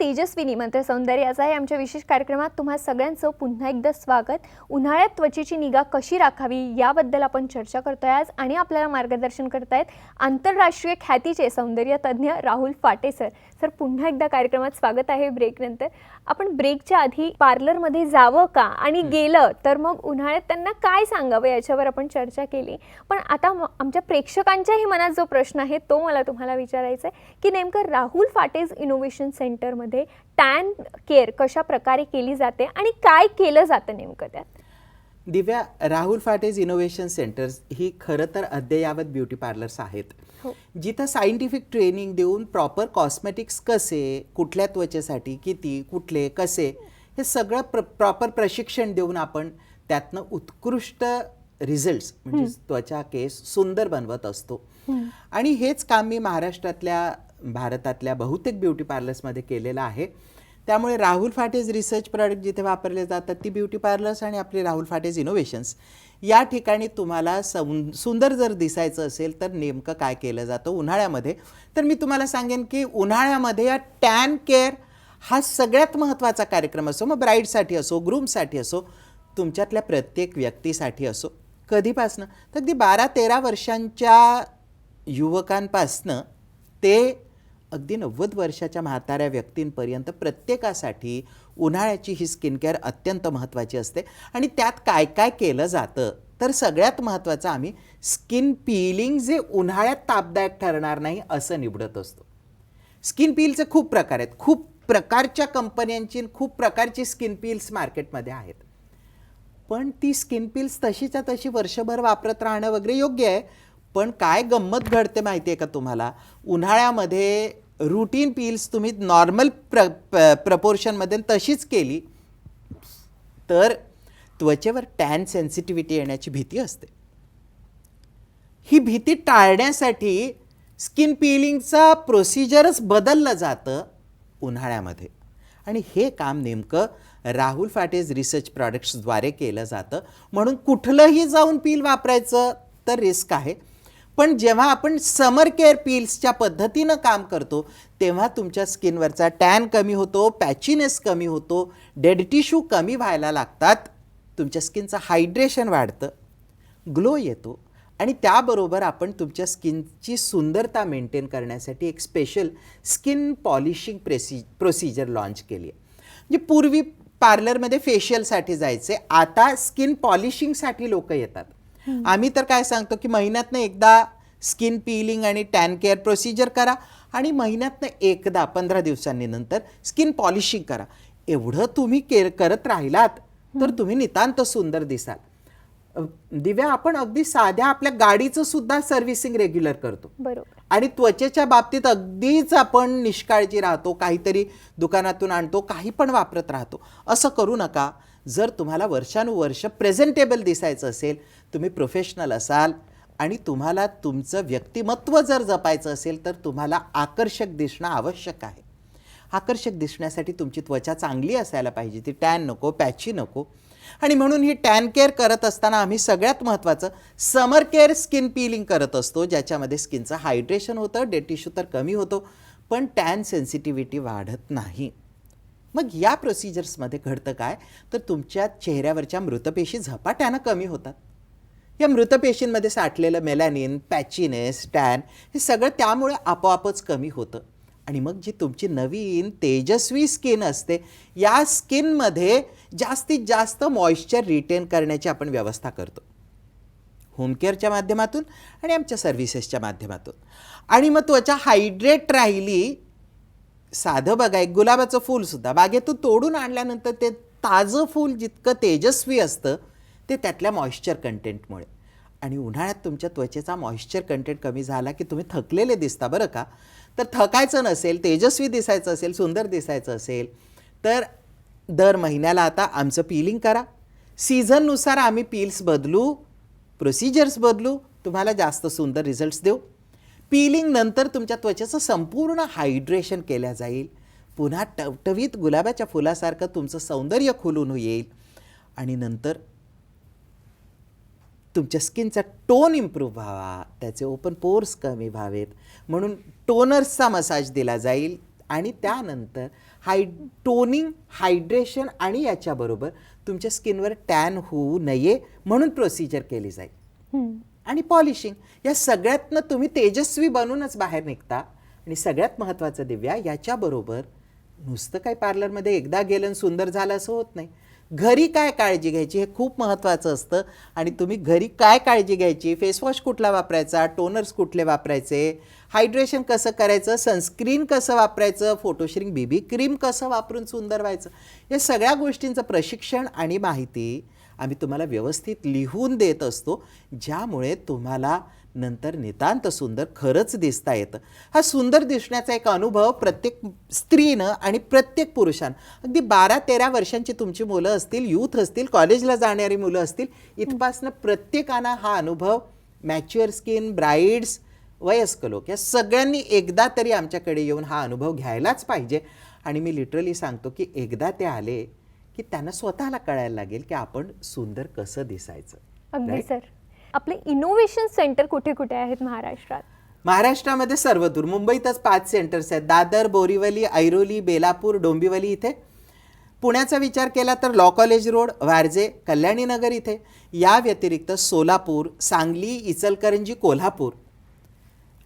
तेजस्विनी मंत्र सौंदर्याचा आहे आमच्या विशेष कार्यक्रमात तुम्हा सगळ्यांचं पुन्हा एकदा स्वागत। उन्हाळ्यात त्वचेची निगा कशी राखावी याबद्दल आपण चर्चा करतोय आज आणि आपल्याला मार्गदर्शन करतायत आंतरराष्ट्रीय ख्यातीचे सौंदर्य तज्ञ राहुल फाटे सर। सर पुन्हा एकदा कार्यक्रमात स्वागत आहे ब्रेक नंतर। आपण ब्रेकच्या आधी पार्लर मध्ये जावं का आणि गेलं तर मग उन्हाळ्यात त्यांना काय सांगावं याच्यावर आपण चर्चा केली। पण आता आमच्या प्रेक्षकांच्याही मनात जो प्रश्न आहे तो मला तुम्हाला विचारायचा आहे की नेमकं राहुल फाटेज इनोव्हेशन सेंटर मध्ये टॅन केअर कशा प्रकारे केली जाते आणि काय केलं जातं नेमकं त्यात। दिव्या, राहुल फाटेज इनोव्हेशन सेंटर्स ही खरं तर अद्ययावत ब्युटी पार्लर्स आहेत जिथं सायंटिफिक ट्रेनिंग देऊन प्रॉपर कॉस्मेटिक्स कसे, कुठल्या त्वचेसाठी किती, कुठले कसे, हे सगळं प्रॉपर प्रशिक्षण देऊन आपण त्यातनं उत्कृष्ट रिझल्ट्स म्हणजे त्वचा केस सुंदर बनवत असतो। आणि हेच काम मी महाराष्ट्रातल्या भारतातल्या बहुतेक ब्युटी पार्लर्समध्ये केलेलं आहे। त्यामुळे राहुल फाटेज रिसर्च प्रॉडक्ट जिथे वापरले जातात ती ब्युटी पार्लर्स आणि आपले राहुल फाटेज इनोव्हेशन्स या ठिकाणी तुम्हाला सुंदर जर दिसायचं असेल तर नेमकं काय केलं जातं उन्हाळ्यामध्ये, तर मी तुम्हाला सांगेन की उन्हाळ्यामध्ये या टॅन केअर हा सगळ्यात महत्त्वाचा कार्यक्रम असो, मग ब्राईडसाठी असो, ग्रूमसाठी असो, तुमच्यातल्या प्रत्येक व्यक्तीसाठी असो। कधीपासनं तर अगदी 12-13 वर्षांच्या युवकांपासनं ते अगदी 90 वर्षाच्या म्हाताऱ्या व्यक्तींपर्यंत प्रत्येकासाठी उन्हाळ्याची ही स्किन केअर अत्यंत महत्त्वाची असते। आणि त्यात काय काय केलं जातं तर सगळ्यात महत्त्वाचं आम्ही स्किन पीलिंग जे उन्हाळ्यात तापदायक ठरणार नाही असं निवडत असतो। स्किन पीलचे खूप प्रकार आहेत, खूप प्रकारच्या कंपन्यांची खूप प्रकारची स्किन पील्स मार्केटमध्ये आहेत, पण ती स्किन पील्स तशीच्या तशी वर्षभर वापरत राहणं वगैरे योग्य आहे। पण काय गंमत घडते माहिती आहे का तुम्हाला, उन्हाळ्यामध्ये रूटीन पील्स तुम्ही नॉर्मल प्रपोर्शनमध्ये तशीच केली तर त्वचेवर टॅन सेन्सिटिव्हिटी येण्याची भीती असते। ही भीती टाळण्यासाठी स्किन पीलिंगचा प्रोसिजरच बदललं जातं उन्हाळ्यामध्ये आणि हे काम नेमकं राहुल फाटेज रिसर्च प्रॉडक्ट्सद्वारे केलं जातं। म्हणून कुठलंही जाऊन पील वापरायचं तर रिस्क आहे, पण जेव्हा आपण समर केअर पील्सच्या पद्धतीनं काम करतो तेव्हा तुमच्या स्किनवरचा टॅन कमी होतो, पॅचीनेस कमी होतो, डेड टिश्यू कमी व्हायला लागतात, तुमच्या स्किनचं हायड्रेशन वाढतं, ग्लो येतो आणि त्याबरोबर आपण तुमच्या स्किनची सुंदरता मेंटेन करण्यासाठी एक special skin polishing procedure launch केली आहे। म्हणजे पूर्वी पार्लरमध्ये फेशियलसाठी जायचे, आता स्किन पॉलिशिंगसाठी लोक येतात। आम्ही तर काय सांगतो की महिन्यातनं एकदा स्किन पीलिंग आणि टॅन केअर प्रोसिजर करा आणि महिन्यातनं एकदा 15 दिवसांनी नंतर स्किन पॉलिशिंग करा। एवढं तुम्ही करत राहिलात तर तुम्ही नितांत सुंदर दिसाल। दिव्या, आपण अगदी साध्या आपल्या गाडीचं सुद्धा सर्व्हिसिंग रेग्युलर करतो बरोबर, आणि आणि त्वचेच्या बाबतीत अगदीच आपण निष्काळजी राहतो, काहीतरी दुकानातून आणतो, काही पण वापरत राहतो। असं करू नका। जर तुम्हाला वर्षानुवर्ष प्रेझेंटेबल दिसायचं असेल, तुम्ही प्रोफेशनल असाल आणि तुम्हाला तुमचं व्यक्तिमत्व जर जपायचं असेल तर तुम्हाला आकर्षक दिसणं आवश्यक आहे। आकर्षक दिसण्यासाठी तुमची त्वचा चांगली असायला पाहिजे, ती टॅन नको, पॅची नको। आणि म्हणून ही टॅन केअर करत असताना आम्ही सगळ्यात महत्त्वाचं समर केअर स्किन पीलिंग करत असतो, ज्याच्यामध्ये स्किनचं हायड्रेशन होतं, डेड टिश्यू तर कमी होतो पण टॅन सेन्सिटिव्हिटी वाढत नाही। मग या प्रोसिजर्समध्ये घडतं काय तर तुमच्या चेहऱ्यावरच्या मृतपेशी झपाट्यानं कमी होतात। या मृतपेशींमध्ये साठलेलं मेलॅनिन, पॅचीनेस, टॅन हे सगळं त्यामुळे आपोआपच कमी होतं आणि मग जी तुमची नवीन तेजस्वी स्किन असते या स्किनमध्ये जास्तीत जास्त मॉइश्चर रिटेन करण्याची आपण व्यवस्था करतो होम केअरच्या माध्यमातून आणि आमच्या सर्व्हिसेसच्या माध्यमातून। आणि मग त्वचा हायड्रेट राहिली, साधं बघा एक गुलाबाचं फूलसुद्धा बागेतून तोडून आणल्यानंतर ते ताजं फूल जितकं तेजस्वी असतं ते त्यातल्या मॉइश्चर कंटेंटमुळे। आणि उन्हाळ्यात तुमच्या त्वचेचा मॉइश्चर कंटेंट कमी झाला की तुम्ही थकलेले दिसता बरं का। तर थकायचं नसेल, तेजस्वी दिसायचं असेल, सुंदर दिसायचं असेल तर दर महिन्याला आता आमचं पीलिंग करा। सीझननुसार आम्ही पील्स बदलू, प्रोसिजर्स बदलू, तुम्हाला जास्त सुंदर रिझल्ट्स देऊ। पीलिंग नंतर तुमच्या त्वचेचं संपूर्ण हायड्रेशन केलं जाईल, पुन्हा टवटवीत गुलाबाच्या फुलासारखं तुमचं सौंदर्य खुलून येईल आणि नंतर तुमच्या स्किनचा टोन इम्प्रूव्ह व्हावा, त्याचे ओपन पोर्स कमी व्हावेत म्हणून टोनर्सचा मसाज दिला जाईल आणि त्यानंतर टोनिंग, हायड्रेशन आणि याच्याबरोबर तुमच्या स्किनवर टॅन होऊ नये म्हणून प्रोसिजर केली जाईल. आणि पॉलिशिंग, या सगळ्यातनं तुम्ही तेजस्वी बनूनच बाहेर निघता. आणि सगळ्यात महत्त्वाचं दिव्या, याच्याबरोबर नुसतं काही पार्लरमध्ये एकदा गेलं आणि सुंदर झालं असं होत नाही. घरी काय काळजी घ्यायची हे खूप महत्त्वाचं असतं. आणि तुम्ही घरी काय काळजी घ्यायची, फेसवॉश कुठला वापरायचा, टोनर्स कुठले वापरायचे, हायड्रेशन कसं करायचं, सनस्क्रीन कसं वापरायचं, फोटोश्रिंक बीबी क्रीम कसं वापरून सुंदर व्हायचं, या सगळ्या गोष्टींचं प्रशिक्षण आणि माहिती आम्ही तुम्हाला व्यवस्थित लिहून देत असतो, ज्यामुळे तुम्हाला नंतर नितांत सुंदर खरंच दिसता येतं. हा सुंदर दिसण्याचा एक अनुभव प्रत्येक स्त्रीनं आणि प्रत्येक पुरुषानं, अगदी 12-13 वर्षांची तुमची मुलं असतील, यूथ असतील, कॉलेजला जाणारी मुलं असतील, इथपासनं प्रत्येकानं हा अनुभव, मॅच्युअर स्किन, ब्राईड्स, वयस्क लोक, या सगळ्यांनी एकदा तरी आमच्याकडे येऊन हा अनुभव घ्यायलाच पाहिजे. आणि मी लिटरली सांगतो की एकदा ते आले की त्यांना स्वतःला कळायला लागेल की आपण सुंदर कसं दिसायचं. अगदी सर. आपले इनोव्हेशन सेंटर कुठे कुठे आहेत महाराष्ट्रात? महाराष्ट्रामध्ये सर्वदूर. मुंबईतच 5 सेंटर्स आहेत, दादर, बोरिवली, ऐरोली, बेलापूर, डोंबिवली इथे. पुण्याचा विचार केला तर law college road, Warje, Kalyani Nagar इथे. या व्यतिरिक्त सोलापूर, सांगली, इचलकरंजी, कोल्हापूर,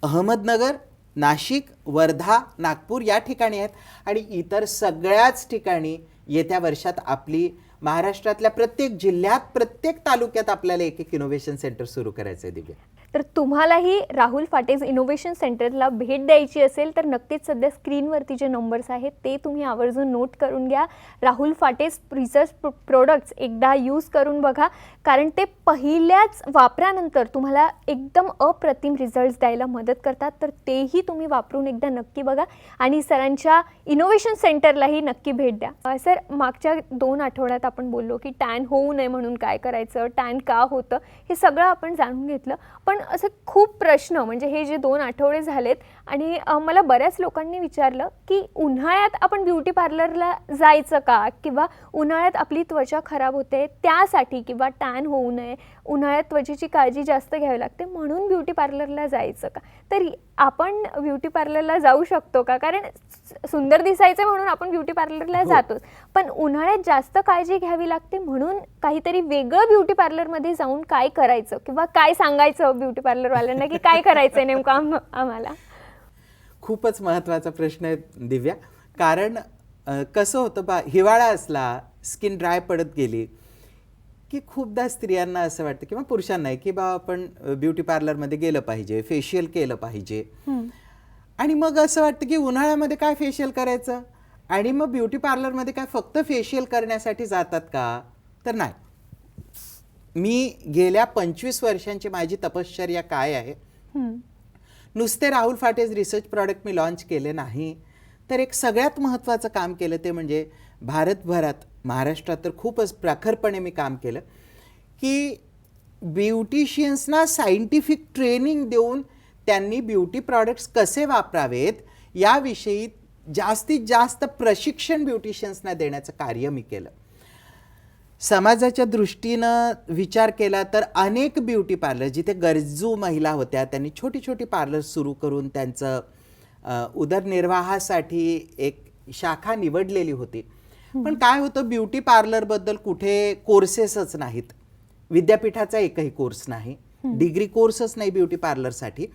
अहमदनगर, नाशिक, वर्धा, नागपूर या ठिकाणी आहेत. आणि इतर सगळ्याच ठिकाणी येत्या वर्षात आपली महाराष्ट्रातल्या प्रत्येक जिल्ह्यात, प्रत्येक तालुक्यात आपल्याला एक इनोव्हेशन सेंटर सुरू करायचं आहे दिव्या. तर तुम्हालाही राहुल फाटेज इनोव्हेशन सेंटरला भेट द्यायची असेल तर नक्कीच सध्या स्क्रीनवरती जे नंबर्स आहेत ते तुम्ही आवर्जून नोट करून घ्या. राहुल फाटेज रिसर्च प्रोडक्ट्स एकदा यूज करून बघा, कारण ते पहिल्याच वापरानंतर तुम्हाला एकदम अप्रतिम रिझल्ट्स द्यायला मदत करतात. तर तेही तुम्ही वापरून एकदा नक्की बघा आणि सरांच्या इनोव्हेशन सेंटरलाही नक्की भेट द्या. सर, मागच्या 2 आठवड्यात आपण बोललो की टॅन होऊ नये म्हणून काय करायचं, टॅन का होतं, हे सगळं आपण जाणून घेतलं. पण असे खूप प्रश्न, म्हणजे हे जे 2 आठवडे झालेत आणि मला बऱ्याच लोकांनी विचारलं की उन्हाळ्यात आपण ब्युटी पार्लरला जायचं का, किंवा उन्हाळ्यात आपली त्वचा खराब होते त्यासाठी, किंवा टॅन होऊ नये, उन्हाळ्यात त्वचेची काळजी जास्त घ्यावी लागते म्हणून ब्युटी पार्लरला जायचं का. तर आपण ब्युटी पार्लरला जाऊ शकतो का? कारण सुंदर दिसायचं म्हणून आपण ब्युटी पार्लरला जातोच, पण उन्हाळ्यात जास्त काळजी घ्यावी लागते म्हणून काहीतरी वेगळं ब्युटी पार्लरमध्ये जाऊन काय करायचं, किंवा काय सांगायचं ब्युटी पार्लरवाल्यांना की काय करायचं नेमकं आम्हाला? खूपच महत्त्वाचा प्रश्न आहे दिव्या. कारण कसं होतं हिवाळा असला, स्किन ड्राय पडत गेली की खूपदा स्त्रियांना असं वाटतं किंवा पुरुषांनाही की आपण ब्युटी पार्लरमध्ये गेलं पाहिजे, फेशियल केलं पाहिजे. आणि मग असं वाटतं की उन्हाळ्यामध्ये काय फेशियल करायचं, आणि मग ब्युटी पार्लरमध्ये काय फक्त फेशियल करण्यासाठी जातात का? तर नाही. मी गेल्या 25 वर्षांची माझी तपश्चर्या काय आहे, नुसते राहुल फाटेज रिसर्च प्रॉडक्ट मी लॉन्च केले नाही, तर एक सगळ्यात महत्त्वाचं काम केलं ते म्हणजे भारतभरात, महाराष्ट्रात तर खूपच प्रखरपणे मी काम केलं की ब्युटिशियन्सना सायंटिफिक ट्रेनिंग देऊन त्यांनी ब्युटी प्रॉडक्ट्स कसे वापरावेत याविषयी जास्तीत जास्त प्रशिक्षण ब्युटिशियन्सना देण्याचं कार्य मी केलं. समाजाच्या दृष्टीनं विचार केला तर अनेक ब्युटी पार्लर जिथे गरजू महिला होत्या त्यांनी छोटी छोटी पार्लर सुरू करून त्यांचं उदरनिर्वाहासाठी एक शाखा निवडलेली होती. पण काय होतं, ब्युटी पार्लरबद्दल कुठे कोर्सेसच नाहीत, विद्यापीठाचा एकही कोर्स नाही, डिग्री कोर्सच नाही ब्युटी पार्लरसाठी.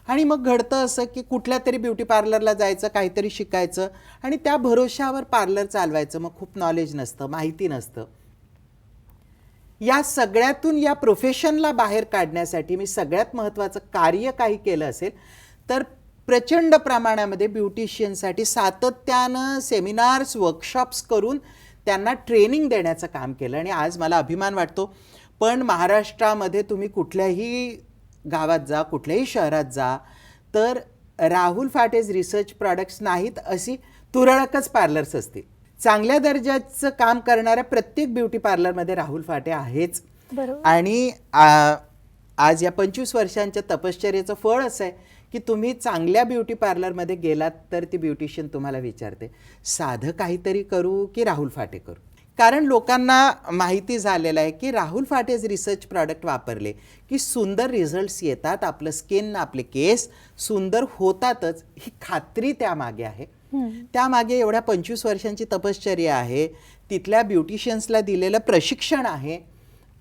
आणि मग घडतं असं की कुठल्या तरी ब्युटी पार्लरला जायचं, काहीतरी शिकायचं आणि त्या भरोशावर पार्लर चालवायचं. मग खूप नॉलेज नसतं, माहिती नसतं. या सगळ्यातून या प्रोफेशनला बाहेर काढण्यासाठी मी सगळ्यात महत्त्वाचं कार्य काही केलं असेल तर प्रचंड प्रमाणामध्ये ब्युटिशियनसाठी सातत्यानं सेमिनार्स, वर्कशॉप्स करून त्यांना ट्रेनिंग देण्याचं काम केलं. आणि आज मला अभिमान वाटतो. पण महाराष्ट्रामध्ये तुम्ही कुठल्याही गावात जा, कुठल्याही शहरात जा, तर राहुल फाटेज रिसर्च प्रॉडक्ट्स नाहीत अशी तुरळकच पार्लर्स असतील. चांगल्या दर्जाचं काम करणाऱ्या प्रत्येक ब्युटी पार्लरमध्ये राहुल फाटे आहेच. आणि आज या 25 वर्षांच्या तपश्चर्याचं फळ असं आहे की तुम्ही चांगल्या ब्युटी पार्लरमध्ये गेलात तर ती ब्युटिशियन तुम्हाला विचारते, साधं काहीतरी करू की राहुल फाटे करू? कारण लोकांना माहिती झालेलं आहे की राहुल फाटेज रिसर्च प्रॉडक्ट वापरले की सुंदर रिझल्ट्स येतात, आपलं स्किन, आपले केस सुंदर होतातच, ही खात्री त्यामागे आहे. त्यामागे एवढ्या 25 वर्षांची तपश्चर्या आहे, तिथल्या ब्युटिशियन्सला दिलेलं प्रशिक्षण आहे.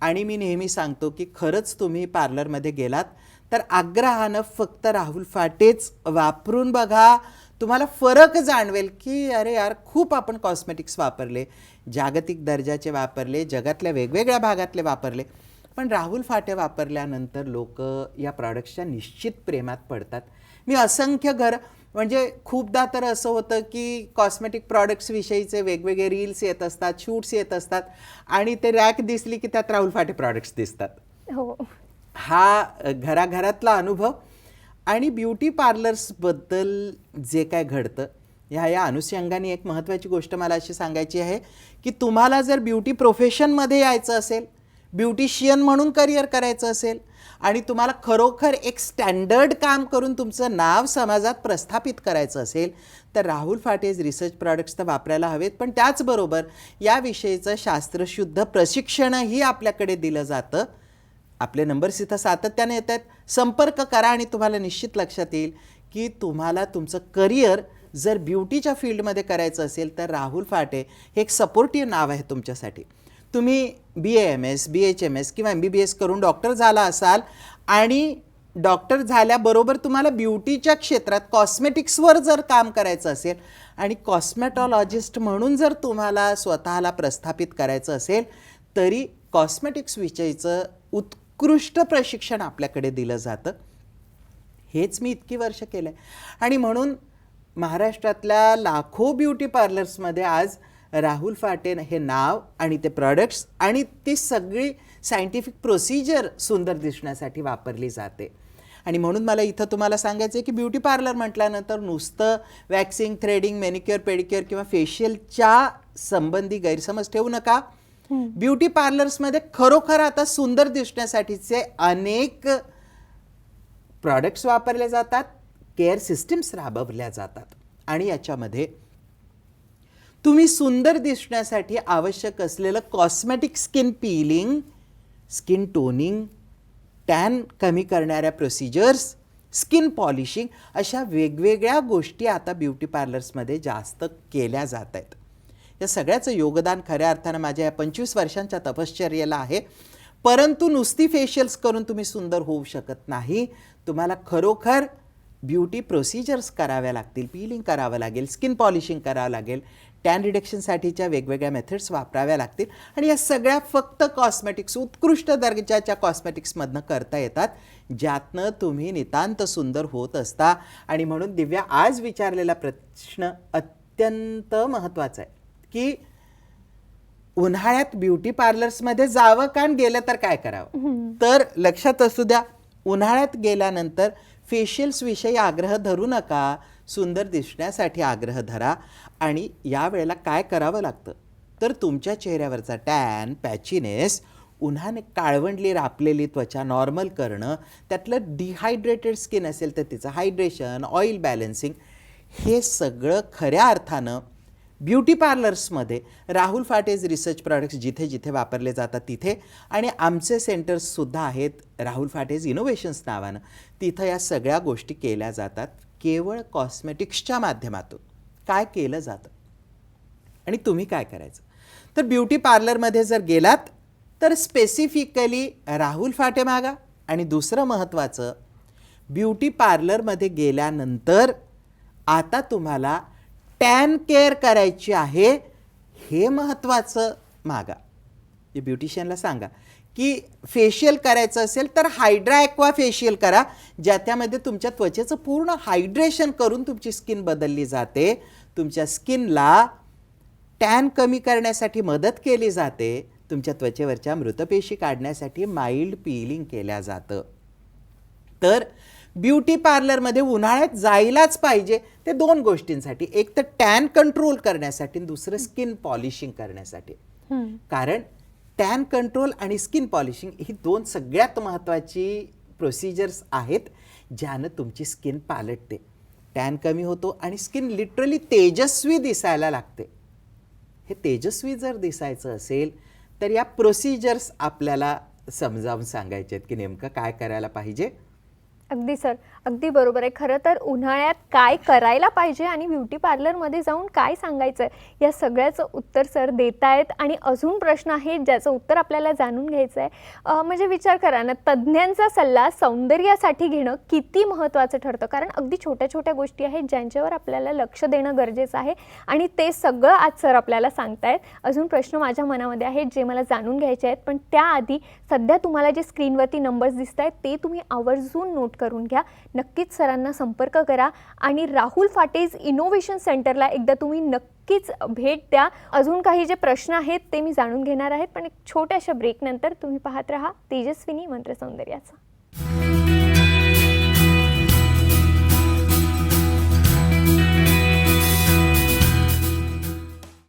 आणि मी नेहमी सांगतो की खरंच तुम्ही पार्लरमध्ये गेलात तर आग्रहानं फक्त राहुल फाटेच वापरून बघा. तुम्हाला फरक जाणवेल की अरे यार, खूप आपण कॉस्मेटिक्स वापरले, जागतिक दर्जाचे वापरले, जगातल्या वेगवेगळ्या भागातले वापरले, पण राहुल फाटे वापरल्यानंतर लोक या प्रॉडक्ट्सच्या निश्चित प्रेमात पडतात. मी असंख्य म्हणजे खूपदा तर असं होतं की कॉस्मेटिक प्रॉडक्ट्स विषयीचे वेगवेगळे रील्स येत असतात, शूट्स येत असतात आणि ते रॅक दिसली की त्यात राहुल फाटे प्रॉडक्ट्स दिसतात. हो. हा घराघरातला अनुभव. आणि ब्युटी पार्लर्सबद्दल जे काय घडतं या अनुषंगाने एक महत्त्वाची गोष्ट मला अशी सांगायची आहे की तुम्हाला जर ब्युटी प्रोफेशनमध्ये यायचं असेल, ब्युटिशियन म्हणून करिअर करायचं असेल आणि तुम्हाला खरोखर एक स्टँडर्ड काम करून तुमचं नाव समाजात प्रस्थापित करायचं असेल तर राहुल फाटेज रिसर्च प्रॉडक्ट्स तर वापरायला हवेत. पण त्याचबरोबर याविषयीचं शास्त्रशुद्ध प्रशिक्षणही आपल्याकडे दिलं जातं. आपले नंबर्स इथं सातत्याने येत आहेत, संपर्क करा आणि तुम्हाला निश्चित लक्षात येईल की तुम्हाला तुमचं करिअर जर ब्युटीच्या फील्डमध्ये करायचं असेल तर राहुल फाटे हे एक सपोर्टिव्ह नाव आहे तुमच्यासाठी. तुम्ही BAMS, BHMS किंवा MBBS करून डॉक्टर झाला असाल आणि डॉक्टर झाल्याबरोबर तुम्हाला ब्युटीच्या क्षेत्रात कॉस्मेटिक्सवर जर काम करायचं असेल आणि कॉस्मेटॉलॉजिस्ट म्हणून जर तुम्हाला स्वतःला प्रस्थापित करायचं असेल तरी कॉस्मेटिक्सविषयीचं उत्कृष्ट प्रशिक्षण आपल्याकडे दिलं जातं. हेच मी इतकी वर्ष केलं आहे आणि म्हणून महाराष्ट्रातल्या लाखो ब्युटी पार्लर्समध्ये आज राहुल फाटे हे नाव आणि ते प्रॉडक्ट्स आणि ती सगळी सायंटिफिक प्रोसिजर सुंदर दिसण्यासाठी वापरली जाते. आणि म्हणून मला इथं तुम्हाला सांगायचं आहे की ब्युटी पार्लर म्हटल्यानंतर नुसतं वॅक्सिंग, थ्रेडिंग, मॅनिक्युअर, पेडिक्युअर किंवा फेशियलच्या संबंधी गैरसमज ठेवू नका. ब्युटी पार्लर्समध्ये खरोखर आता सुंदर दिसण्यासाठीचे अनेक प्रॉडक्ट्स वापरले जातात, केअर सिस्टीम्स राबवल्या जातात आणि याच्यामध्ये तुम्ही सुंदर दिसण्यासाठी आवश्यक असलेलं cosmetic skin peeling, skin toning, tan कमी करणाऱ्या प्रोसिजर्स, स्किन पॉलिशिंग अशा वेगवेगळ्या गोष्टी आता ब्युटी पार्लर्समध्ये जास्त केल्या जात आहेत. या सगळ्याचं योगदान खऱ्या अर्थानं माझ्या या 25 वर्षांच्या तपश्चर्येला आहे. परंतु नुसती फेशियल्स करून तुम्ही सुंदर होऊ शकत नाही. तुम्हाला खरोखर ब्युटी प्रोसिजर्स कराव्या लागतील, पीलिंग करावं लागेल, स्किन पॉलिशिंग करावं लागेल, टॅन रिडक्शनसाठीच्या वेगवेगळ्या मेथड्स वापराव्या लागतील आणि या सगळ्या फक्त कॉस्मेटिक्स, उत्कृष्ट दर्जाच्या कॉस्मेटिक्समधनं करता येतात, ज्यातनं तुम्ही नितांत सुंदर होत असता. आणि म्हणून दिव्या, आज विचारलेला प्रश्न अत्यंत महत्त्वाचा आहे की उन्हाळ्यात ब्युटी पार्लर्समध्ये जावं का, गेलं तर काय करावं. तर लक्षात असू द्या, उन्हाळ्यात गेल्यानंतर फेशियल्सविषयी आग्रह धरू नका, सुंदर दिसण्यासाठी आग्रह धरा. आणि यावेळेला काय करावं लागतं तर तुमच्या चेहऱ्यावरचा टॅन, पॅचीनेस, उन्हाने काळवंडली रापलेली त्वचा नॉर्मल करणं, त्यातलं डिहायड्रेटेड स्किन असेल तर तिचं हायड्रेशन, ऑइल बॅलन्सिंग, हे सगळं खऱ्या अर्थानं ब्युटी पार्लर्समध्ये राहुल फाटेज रिसर्च प्रॉडक्ट्स जिथे जिथे वापरले जातात तिथे, आणि आमचे सेंटर्ससुद्धा आहेत राहुल फाटेज इनोव्हेशन्स नावानं, तिथं या सगळ्या गोष्टी केल्या जातात केवळ कॉस्मेटिक्सच्या माध्यमातून. काय केलं जातं आणि तुम्ही काय करायचं तर ब्युटी पार्लरमध्ये जर गेलात तर स्पेसिफिकली राहुल फाटे मागा. आणि दुसरं महत्त्वाचं, ब्युटी पार्लरमध्ये गेल्यानंतर आता तुम्हाला टॅन केअर करायची आहे, हे महत्त्वाचं मागा. जे ब्युटिशियनला सांगा की फेशियल करायचं असेल तर हायड्रा ॲक्वा फेशियल करा, ज्याच्यामध्ये तुमच्या त्वचेचं पूर्ण हायड्रेशन करून तुमची स्किन बदलली जाते, तुमच्या स्किनला टॅन कमी करण्यासाठी मदत केली जाते, तुमच्या त्वचेवरच्या मृतपेशी काढण्यासाठी माइल्ड पीलिंग केल्या जातं. तर ब्युटी पार्लरमध्ये उन्हाळ्यात जायलाच पाहिजे ते दोन गोष्टींसाठी, एक तर टॅन कंट्रोल करण्यासाठी, दुसरं स्किन पॉलिशिंग करण्यासाठी. कारण टॅन कंट्रोल आणि स्किन पॉलिशिंग ही दोन सगळ्यात महत्त्वाची प्रोसिजर्स आहेत ज्यानं तुमची स्किन पालटते, टॅन कमी होतो आणि स्किन लिटरली तेजस्वी दिसायला लागते. हे तेजस्वी जर दिसायचं असेल तर या प्रोसिजर्स आपल्याला समजावून सांगायचे आहेत की नेमकं काय करायला पाहिजे. अगदी सर, अगदी बरोबर आहे. खरं तर उन्हाळ्यात काय करायला पाहिजे आणि ब्युटी पार्लरमध्ये जाऊन काय सांगायचं आहे, या सगळ्याचं उत्तर सर देत आहेत. आणि अजून प्रश्न आहे ज्याचं उत्तर आपल्याला जाणून घ्यायचं आहे. म्हणजे विचार करा ना, तज्ज्ञांचा सल्ला सौंदर्यासाठी घेणं किती महत्त्वाचं ठरतं. कारण अगदी छोट्या छोट्या गोष्टी आहेत ज्यांच्यावर आपल्याला लक्ष देणं गरजेचं आहे आणि ते सगळं आज सर आपल्याला सांगतायत. अजून प्रश्न माझ्या मनामध्ये आहेत जे मला जाणून घ्यायचे आहेत, पण त्याआधी सध्या तुम्हाला जे स्क्रीनवरती नंबर्स दिसत आहेत ते तुम्ही आवर्जून नोट करून घ्या. नक्कीच सरांना संपर्क करा आणि राहुल फाटेज इनोव्हेशन सेंटरला एकदा तुम्ही नक्कीच भेट द्या. अजून काही जे प्रश्न आहेत ते मी जाणून घेणार आहेत, पण एक छोट्याशा ब्रेकनंतर तुम्ही पाहत राहा तेजस्विनी मंत्र सौंदर्याचा.